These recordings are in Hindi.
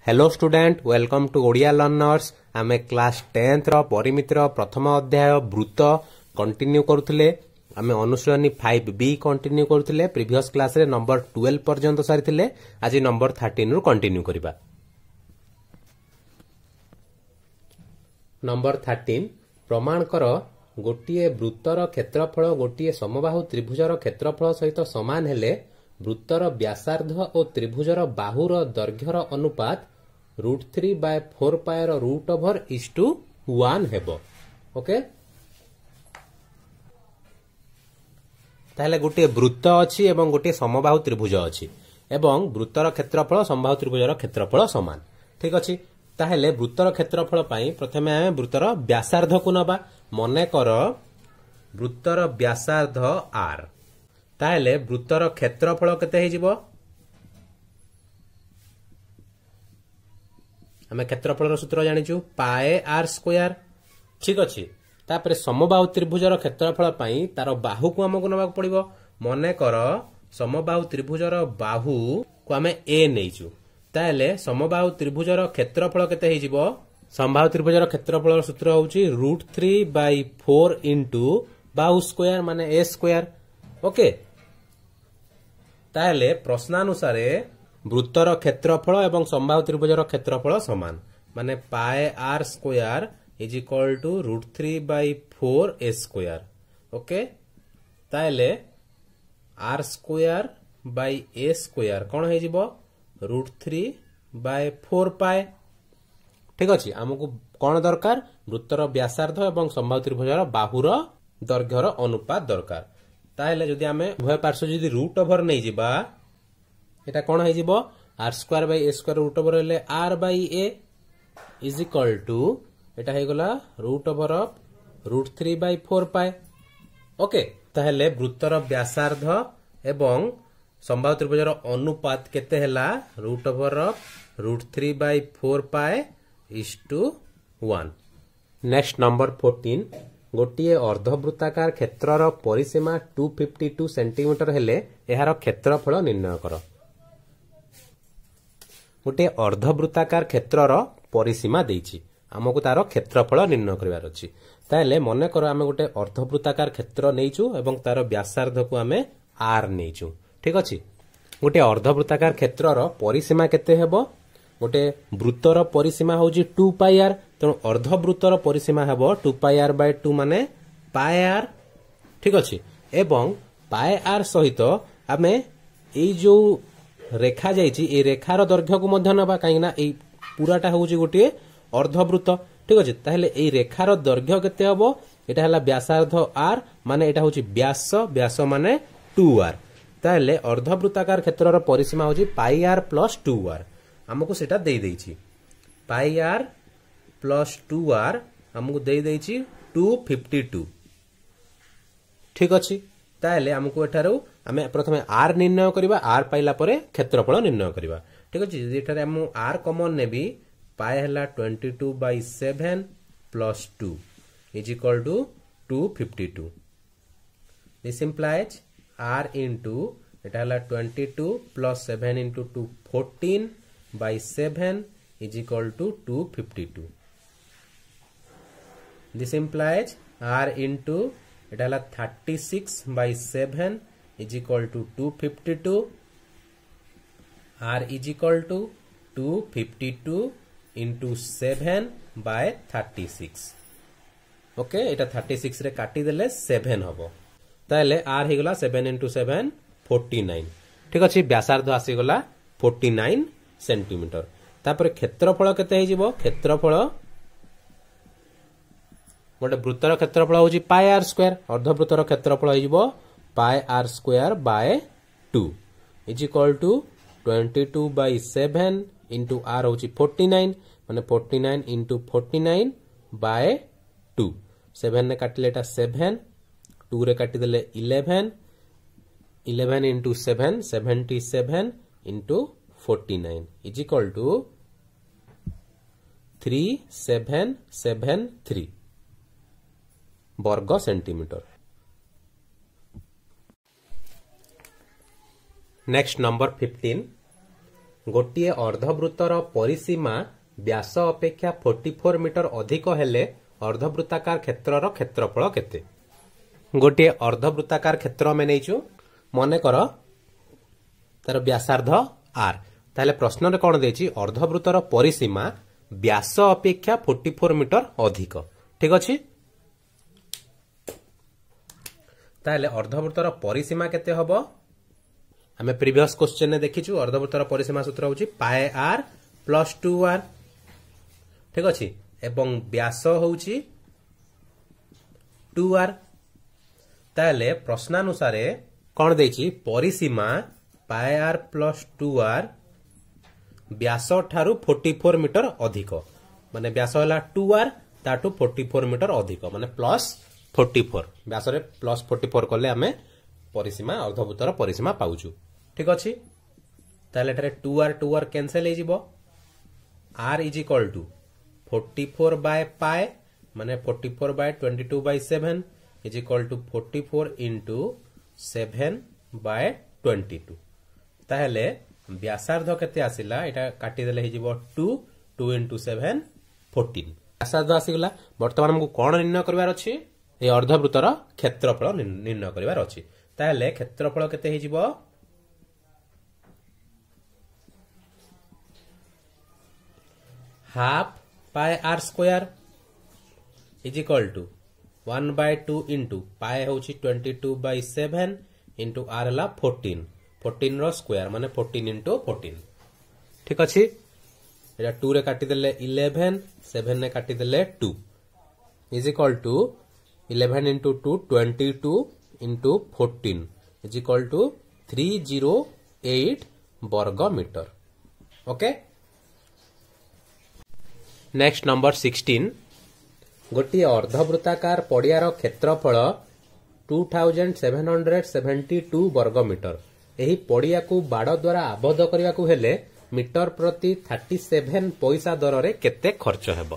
Hello student welcome to Odia learners. आमे क्लास 10th रो परिमितिर प्रथम अध्याय वृत्त कंटिन्यू करुथिले। आमे अनुशीलनी 5B कंटिन्यू करुथिले। प्रीवियस क्लास रे नंबर 12 पर्यंत सारिथिले। आज नंबर 13 रु कंटिन्यू करिबा। नंबर 13 प्रमाण कर गोटिए वृत्तर क्षेत्रफल गोटिए समबाहु त्रिभुजर क्षेत्रफल सहित समान हेले वृत्तर व्यासार्ध और त्रिभुजर बाहुर दैर्घ्यर अनुपात √3/4 √1 हेबो। ओके, ताहले गोटे वृत्त अछि एवं गोटे समबाहु त्रिभुज अछि एवं वृत्तर क्षेत्रफल समबाहु त्रिभुजर क्षेत्रफल समान। ठीक अछि, ताहले वृत्तर क्षेत्रफल पई प्रथमे आमे वृत्तर व्यासार्ध को नबा। मने कर वृत्तर व्यासार्ध r, ताहले वृत्तर क्षेत्रफल केते हे जिवो? हमें क्षेत्रफल सूत्र जानिचु πr²। ठीक अछि, तापरे समबाहु त्रिभुजर क्षेत्रफल पई तार बाहु को हमको नबाक पड़िबो। मने कर समबाहु त्रिभुजर बाहु को हमें a नेइचु, ताहले समबाहु त्रिभुजर क्षेत्रफल केते हे जिवो? समबाहु त्रिभुजर क्षेत्रफल सूत्र होउची √3/4 इनटू बाहु स्क्वायर माने a²। ओके, ताहले प्रश्नानुसारे वृत्तर क्षेत्रफल एवं समबाहु त्रिभुजर क्षेत्रफल समान, माने πr² is equal to √3/4 a²। Okay, ताहले r²/a² कोन हे जिवो? √3/4π। ठीक अछि, हमकु कोन दरकार? वृत्तर व्यासार्ध एवं समबाहु त्रिभुजर बाहुर दैर्घ्यर अनुपात दरकार। ताहले जदि आमे उभय पार्श्व जदि √ओवर नै जिबा, एटा कोन हे जिवो? r²/a² √ओवर हेले r/a इज इक्वल टू एटा हे गला √√3/4π। ओके, ताहले वृत्तर व्यासार्ध एवं समबाहु त्रिभुजर अनुपात केते हैला? √√3/4π:1। नेक्स्ट नंबर 14 गोटिए अर्धवृत्ताकार क्षेत्रर परिसीमा 252 सेंटीमीटर हेले एहार क्षेत्रफल निर्णय कर। गोटे अर्धवृत्ताकार क्षेत्रर परिसीमा देइछि, हमकु तार क्षेत्रफल निर्णय करिवार अछि। ताले मने कर आमे गोटे अर्धवृत्ताकार क्षेत्र नेइछु एवं तार व्यासार्ध को आमे r नेइछु। ठीक अछि, गोटे अर्धवृत्ताकार क्षेत्रर परिसीमा केते हेबो? गोटे वृत्तर परिसीमा होउची 2πr, तेणु अर्धवृत्तर परिसीमा हेबो 2πr/2 माने πr। ठीक अछि, एवं πr सहित आमे एई जो रेखा जाइछि ए रेखार दैर्घ्य को मध्य नबा, काहे ना एई पूराटा होउची गोटे अर्धवृत्त। ठीक अछि, ताहले एई रेखार दैर्घ्य केते हबो? एटा हला व्यासार्ध r माने एटा होउची व्यास माने 2r। ताहले अर्धवृत्ताकार क्षेत्रर परिसीमा होउची πr + 2r। हमकु सेटा देई दैछि πr + 2r हमकु देई दैछि 252। ठीक अछि, ताहले हमकु एठारो आमे प्रथमे r निर्णय करिबा। r पाइला परे क्षेत्रफल निर्णय करिबा। ठीक अछि, जेठारे हम r कॉमन नेबी, पाए हला 22/7 + 2 is equal to 252। This implies r into एटा हला 22 + 7 * 2 14/7 is equal to 252। This implies r into एटा हला 36/7 is equal to 252। r is equal to 252 into 7/36। Okay, एटा 36 रे काटी देले 7 हबो, ताले r हे गला 7 * 7 49। ठीक अछि, व्यासार्ध आसी गला 49 सेंटीमीटर। तापर क्षेत्रफल केते हे जिवो? क्षेत्रफल गोटे वृत्तर क्षेत्रफल होची πr², अर्धवृत्तर क्षेत्रफल हे जिवो πr²/2 is equal to 22/7 into r होची 49 माने 49 इंटू 49/2। 7 ने काटिले एटा 7, 2 रे काटी देले 11, 11 into 7 77 into 49 is equal to 3773 वर्ग सेंटीमीटर। नेक्स्ट नंबर 15 गोटे अर्धवृत्तर परिसीमा व्यास अपेक्षा 44 मीटर अधिक हेले अर्धवृत्ताकार क्षेत्रर क्षेत्रफल केते। गोटे अर्धवृत्ताकार क्षेत्र आम नहीं मन कर तार व्यासार्ध आर ताहले प्रश्न कौन देछि अर्धवृत्तर परिसीमा व्यास अपेक्षा 44 मीटर अधिक। ठीक अछि ताहले अर्धवृत्तर परिसीमा केते हबो आमे प्रीवियस क्वेश्चन ने देखिछु अर्धवृत्तर परिसीमा सूत्र होछि पाए आर प्लस 2r। ठीक अछि एवं व्यास होछि 2r। ताहले प्रश्नानुसार कौन देछि परिसीमा पाए आर प्लस 2r व्यास ठारू 44 मीटर अधिक माने व्यास होला 2r ताटू 44 मीटर अधिक माने प्लस 44 व्यास रे प्लस 44 कले आमे परिसीमा अर्धवृत्तर परिसीमा पाउछु। ठीक अछि ताले एठारे 2r कैंसिल हे जिवो r is equal to 44 by pi माने 44 by 22 by 7 is equal to 44 into 7 by 22। ताहले व्यासार्ध केते आसिला एटा काटी देले हे जिवो 2 इंटू 7 14 व्यासार्ध आसीगला। वर्तमान हमकु कोन निर्णय करबार अछि ए अर्धवृत्तर क्षेत्रफल निर्णय करबार अछि। ताहले क्षेत्रफल केते हे जिवो half pi R square is equal to 1/2 into pi होची 22 बाय 7 इंटू आर हला 14 रो स्क्वायर माने 14 इंटू 14। ठीक अछि एटा 2 रे काटी देले 11 7 ने काटी देले 2 is equal to 11 into 2 22 into 14 is equal to 308 वर्ग मीटर। ओके नेक्स्ट नंबर 16 गोटे अर्धवृत्ताकार पड़ियार क्षेत्रफल 2772 वर्ग मीटर। एही पड़िया को बाड़ द्वारा आबद्ध करने को हेले मीटर प्रति 37 पैसा दर रे केते खर्च हेबो।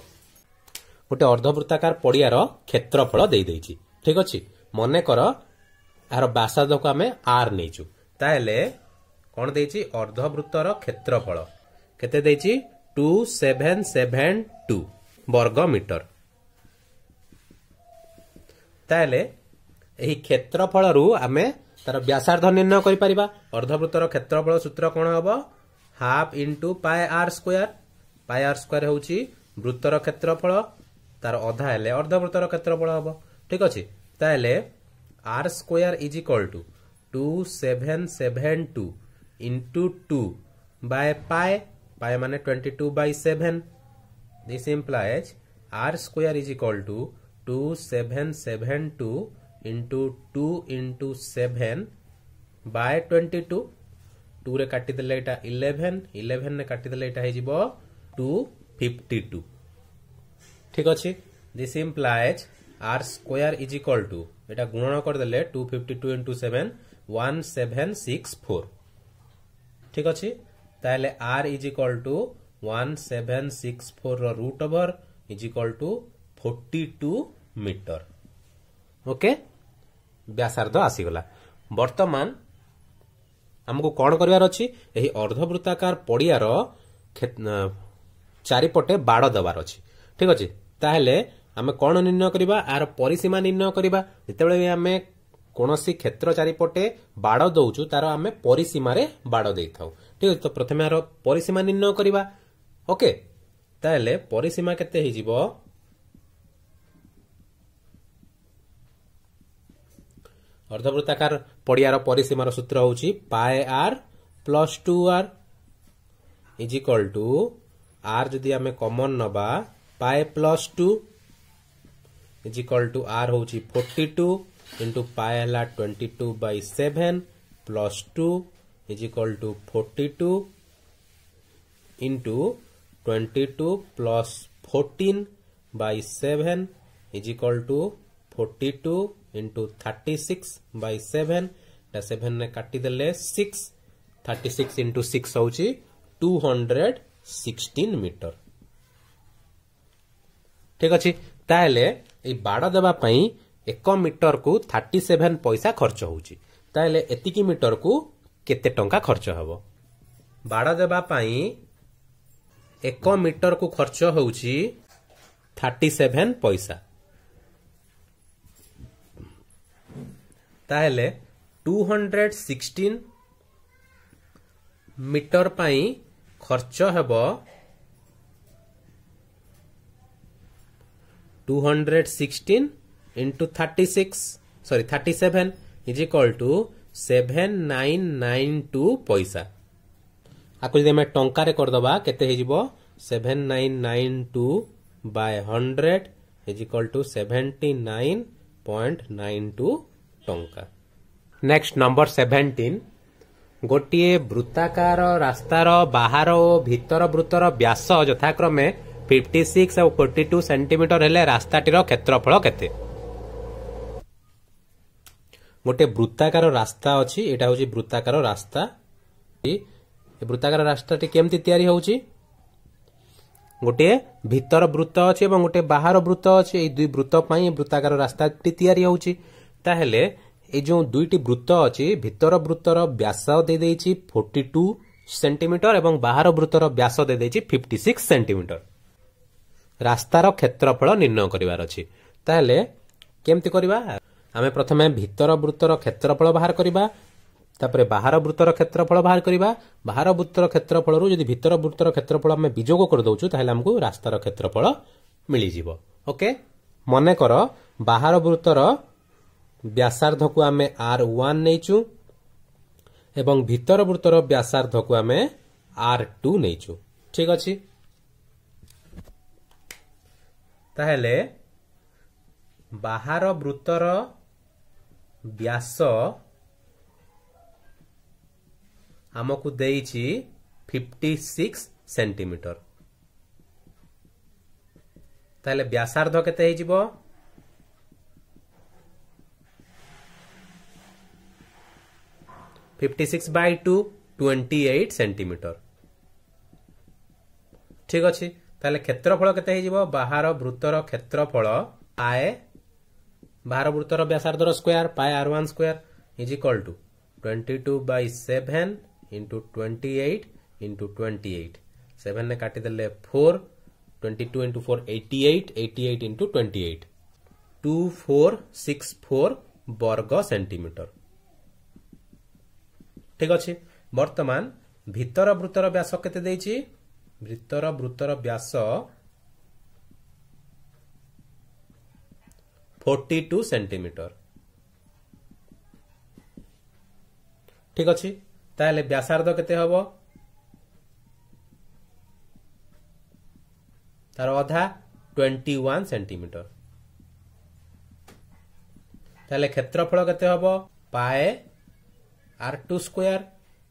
गोटे अर्धवृत्ताकार पड़ियार क्षेत्रफल दे देछि। ठीक अछि मने कर यार व्यासार्ध को आमे आर नेचु ताहेले कोन देछि अर्धवृत्तर क्षेत्रफल केते देछि 2772 वर्ग मीटर। ताहेले एही क्षेत्रफल रु आमे तार व्यासार्ध निर्णय करि परिबा। अर्धवृत्तर क्षेत्रफल सूत्र कोन हबो half into pi R square होची वृत्तर क्षेत्रफल तार अधा हेले अर्धवृत्तर क्षेत्रफल हबो। ठीक अछि ताहेले R square is equal to 2772 into 2 by pi माने 22 by 7 this implies R square is equal to 2772 into 2 into 7 by 22 2 रे काटी देले एटा 11 ने काटी देले एटा हे जिवो 252। ठीक अछि this implies R square is equal to एटा गुणन कर देले 252 इंटू 7 1764। ठीक अछि ताले आर इज इक्वल टू 1764 रो root over is equal to 42 metre. Okay व्यासार्ध आसीगला। वर्तमान हमको कौन करिवार अछि एही अर्धवृत्ताकार पड़ियार चारिपटे बाड़ दबार अछि। ठीक अछि ताहेले आमे कौन निर्णय करिबा आर परिसीमा निर्णय करिबा। जेतेबेले आमे कोनोसी क्षेत्र चारिपटे बाड़ दउचु तार आमे परिसीमा रे बाड़ देइथाउ। ठीक अछि तो प्रथमे आर परिसीमा निर्णय करिबा। ओके ताहेले परिसीमा केते हे जिवो अर्धवृत्ताकार पड़ियार परिसीमार सूत्र होची pi R plus 2r is equal to R जदि आमे कॉमन नबा pi plus 2 is equal to R होची 42 इंटू पाए हला 22 by 7 plus 2 is equal to 42 into 22 plus 14 by 7 is equal to 42 into 36 by 7 7 ने काटी देले 6 36 इंटू 6 होची 216 मीटर। ठीक अछि ताहेले ए बाड़ देबा पई 1 मीटर को 37 पैसा खर्च होची ताहेले एतिकी मीटर को केते टंका खर्च हबो बाड़ देबा पाई 1 मीटर को खर्च होउची 37 पैसा। ताहेले 216 मीटर पाई खर्च हेबो 216 into 37 is equal to 7992 पैसा। आपको यदि हमें टंका रे कर दबा केते हे जिवो 7992 by 100 is equal to 79.92 टंका। नेक्स्ट नंबर 17 गोटे वृत्ताकार रास्तार बाहर और भीतर वृत्तर व्यास यथाक्रमे 56 और 42 सेंटीमीटर हेले रास्ताटीर क्षेत्रफल केते। गोटे वृत्ताकार रास्ता अछि, एटा होची वृत्ताकार रास्ता। वृत्ताकार रास्ताटी केमती तैयारी होउची, गोटे भीतर वृत्त अछि एवं गोटे बाहर वृत्त अछि, ए दुई वृत्त पई वृत्ताकार रास्ताटी तैयारी होउची। ताहेले ए जो दुईटी वृत्त अछि भीतर वृत्तर व्यास दे देइची 42 सेंटीमीटर एवं बाहर वृत्तर व्यास दे देइची 56 सेंटीमीटर। रास्तार क्षेत्रफल निर्णय करिवार अछि। ताहेले केमती करिवा, आमे प्रथमे भीतर वृत्तर क्षेत्रफल बाहर करिबा, तापरे बाहर वृत्तर क्षेत्रफल बाहर करिबा। बाहर वृत्तर क्षेत्रफल रु यदि भीतर वृत्तर क्षेत्रफल आमे विजोग कर दउछु ताहेले हमकु रास्तार क्षेत्रफल मिली जिवो। ओके, मने कर बाहर वृत्तर व्यासार्ध को आमे R1 नेचु एवं भीतर वृत्तर व्यासार्ध को आमे R2 नेचु। ठीक अछि। ताहेले बाहर वृत्तर व्यास हमकु देइछि 56 सेंटीमीटर। ताहेले व्यासार्ध केते हे जिवो 56 by 2 28 सेंटीमीटर। ठीक अछि। ताले क्षेत्रफल केते हे जिवो, बाहर वृत्तर क्षेत्रफल आए बाहर वृत्तर व्यासार्धर square pi R1 square is equal to 22 by 7 into 28 into 28। 7 ने काटी देले 4, 22 into 4 88, 88 into 28 2464 वर्ग सेंटीमीटर। ठीक अछि। वर्तमान भीतर वृत्तर व्यास केते देइछि, भीतर वृत्तर व्यास 42 सेंटीमीटर। ठीक अछि। ताले व्यासार्ध केते हबो, तार आधा 21 सेंटीमीटर। ताले क्षेत्रफल केते हबो, pi R2 square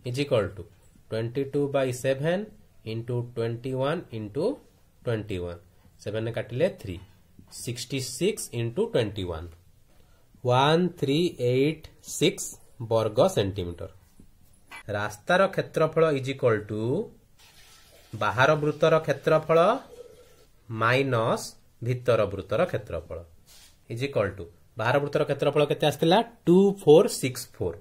is equal to 22 by 7 into 21 into 21। 7 ने काटिले 3, 66 into 21 1386 वर्ग सेंटीमीटर। रास्तार क्षेत्रफल इज इक्वल टू बाहर वृत्तर क्षेत्रफल माइनस भीतर वृत्तर क्षेत्रफल इज इक्वल टू बाहर वृत्तर क्षेत्रफल केते आस्तिला 2464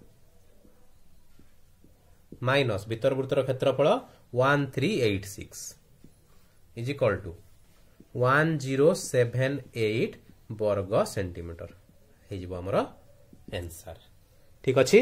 माइनस भीतर वृत्तर क्षेत्रफल 1386 इज इक्वल टू 1078 वर्ग सेंटीमीटर हे जिवो हमर आंसर। ठीक अछि।